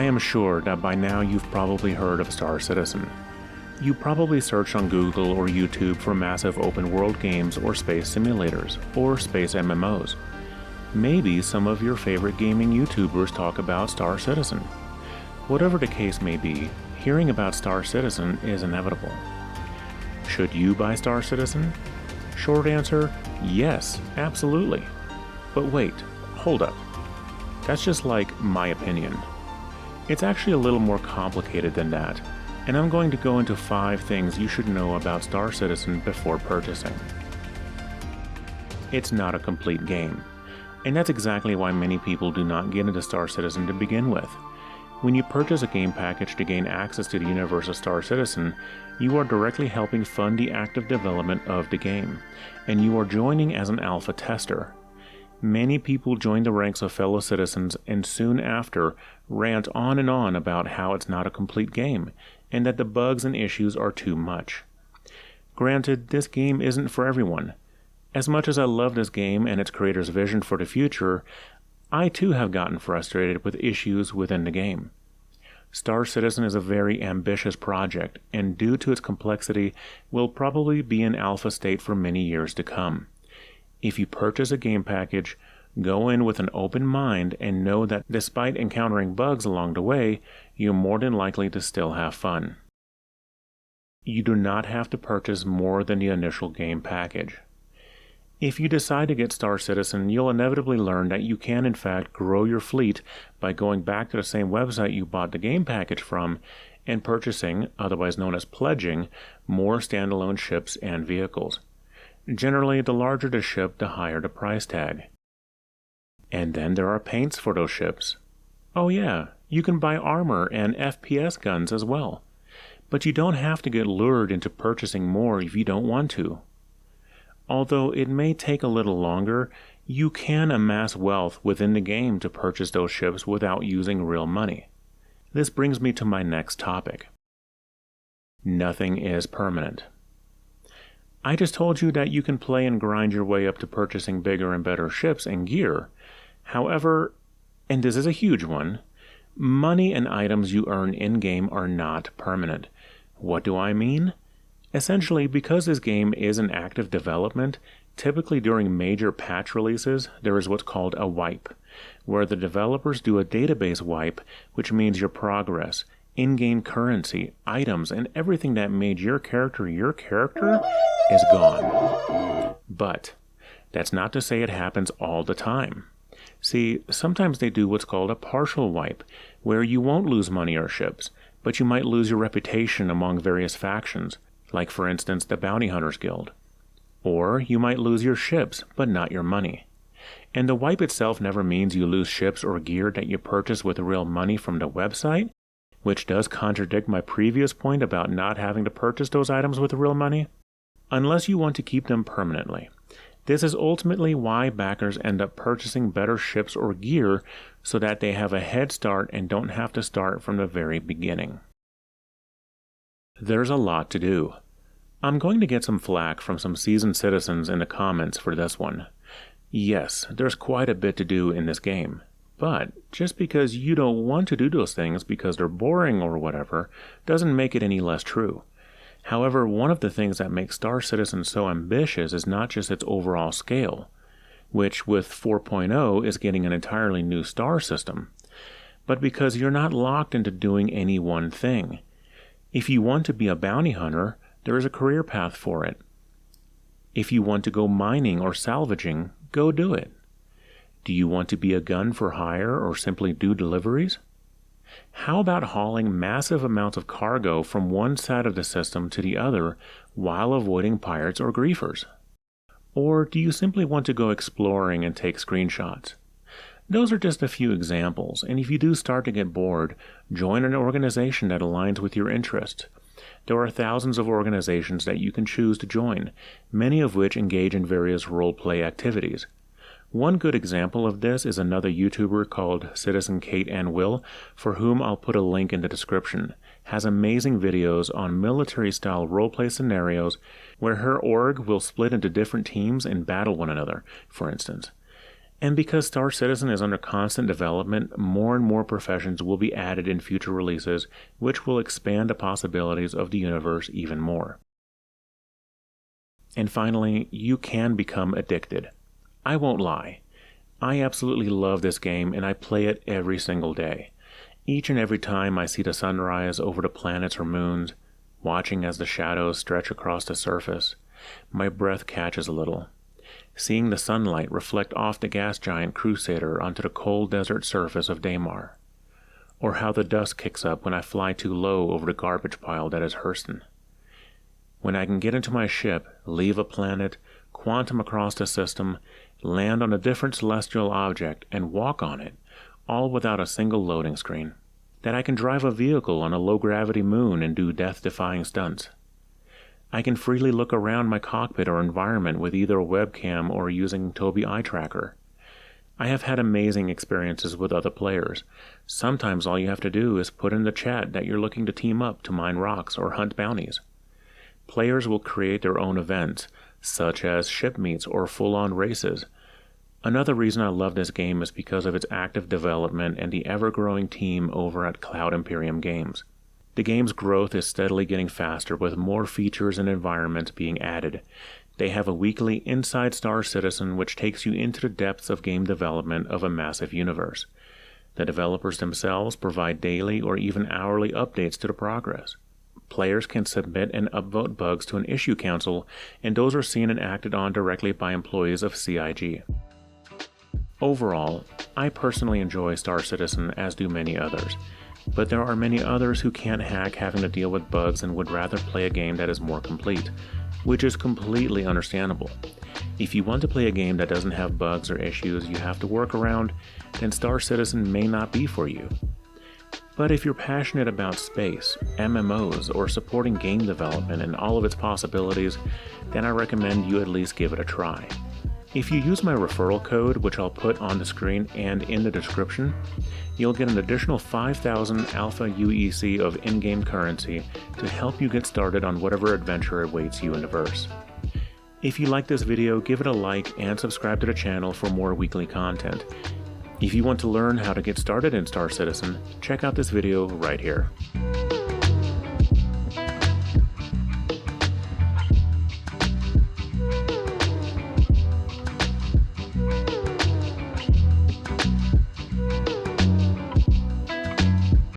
I am sure that by now you've probably heard of Star Citizen. You probably searched on Google or YouTube for massive open world games or space simulators, or space MMOs. Maybe some of your favorite gaming YouTubers talk about Star Citizen. Whatever the case may be, hearing about Star Citizen is inevitable. Should you buy Star Citizen? Short answer, yes, absolutely. But wait, hold up. That's just like my opinion. It's actually a little more complicated than that, and I'm going to go into 5 things you should know about Star Citizen before purchasing. It's not a complete game, and that's exactly why many people do not get into Star Citizen to begin with. When you purchase a game package to gain access to the universe of Star Citizen, you are directly helping fund the active development of the game, and you are joining as an alpha tester. Many people join the ranks of fellow citizens and soon after rant on and on about how it's not a complete game, and that the bugs and issues are too much. Granted, this game isn't for everyone. As much as I love this game and its creator's vision for the future, I too have gotten frustrated with issues within the game. Star Citizen is a very ambitious project, and due to its complexity, will probably be in alpha state for many years to come. If you purchase a game package, go in with an open mind and know that despite encountering bugs along the way, you're more than likely to still have fun. You do not have to purchase more than the initial game package. If you decide to get Star Citizen, you'll inevitably learn that you can in fact grow your fleet by going back to the same website you bought the game package from and purchasing, otherwise known as pledging, more standalone ships and vehicles. Generally, the larger the ship, the higher the price tag. And then there are paints for those ships. Oh yeah, you can buy armor and FPS guns as well. But you don't have to get lured into purchasing more if you don't want to. Although it may take a little longer, you can amass wealth within the game to purchase those ships without using real money. This brings me to my next topic. Nothing is permanent. I just told you that you can play and grind your way up to purchasing bigger and better ships and gear. However, and this is a huge one, money and items you earn in-game are not permanent. What do I mean? Essentially, because this game is in active development, typically during major patch releases, there is what's called a wipe, where the developers do a database wipe, which means your progress, in-game currency, items, and everything that made your character is gone. But that's not to say it happens all the time. See, sometimes they do what's called a partial wipe, where you won't lose money or ships, but you might lose your reputation among various factions, like for instance the Bounty Hunters Guild. Or you might lose your ships, but not your money. And the wipe itself never means you lose ships or gear that you purchase with real money from the website, which does contradict my previous point about not having to purchase those items with real money, unless you want to keep them permanently. This is ultimately why backers end up purchasing better ships or gear so that they have a head start and don't have to start from the very beginning. There's a lot to do. I'm going to get some flack from some seasoned citizens in the comments for this one. Yes, there's quite a bit to do in this game, but just because you don't want to do those things because they're boring or whatever, doesn't make it any less true. However, one of the things that makes Star Citizen so ambitious is not just its overall scale, which with 4.0 is getting an entirely new star system, but because you're not locked into doing any one thing. If you want to be a bounty hunter, there is a career path for it. If you want to go mining or salvaging, go do it. Do you want to be a gun for hire or simply do deliveries? How about hauling massive amounts of cargo from one side of the system to the other while avoiding pirates or griefers? Or do you simply want to go exploring and take screenshots? Those are just a few examples, and if you do start to get bored, join an organization that aligns with your interests. There are thousands of organizations that you can choose to join, many of which engage in various role-play activities. One good example of this is another YouTuber called Citizen Kate Ann Will, for whom I'll put a link in the description. Has amazing videos on military-style roleplay scenarios where her org will split into different teams and battle one another, for instance. And because Star Citizen is under constant development, more and more professions will be added in future releases, which will expand the possibilities of the universe even more. And finally, you can become addicted. I won't lie. I absolutely love this game and I play it every single day. Each and every time I see the sunrise over the planets or moons, watching as the shadows stretch across the surface, my breath catches a little. Seeing the sunlight reflect off the gas giant Crusader onto the cold desert surface of Daymar. Or how the dust kicks up when I fly too low over the garbage pile that is Hurston. When I can get into my ship, leave a planet, quantum across the system, land on a different celestial object, and walk on it, all without a single loading screen. That I can drive a vehicle on a low-gravity moon and do death-defying stunts. I can freely look around my cockpit or environment with either a webcam or using Tobii Eye Tracker. I have had amazing experiences with other players. Sometimes all you have to do is put in the chat that you're looking to team up to mine rocks or hunt bounties. Players will create their own events, such as ship meets or full-on races. Another reason I love this game is because of its active development and the ever-growing team over at Cloud Imperium Games. The game's growth is steadily getting faster with more features and environments being added. They have a weekly Inside Star Citizen which takes you into the depths of game development of a massive universe. The developers themselves provide daily or even hourly updates to the progress. Players can submit and upvote bugs to an issue council, and those are seen and acted on directly by employees of CIG. Overall, I personally enjoy Star Citizen, as do many others. But there are many others who can't hack having to deal with bugs and would rather play a game that is more complete, which is completely understandable. If you want to play a game that doesn't have bugs or issues you have to work around, then Star Citizen may not be for you. But if you're passionate about space, MMOs, or supporting game development and all of its possibilities, then I recommend you at least give it a try. If you use my referral code, which I'll put on the screen and in the description, you'll get an additional 5,000 Alpha UEC of in-game currency to help you get started on whatever adventure awaits you in the verse. If you like this video, give it a like and subscribe to the channel for more weekly content. If you want to learn how to get started in Star Citizen, check out this video right here.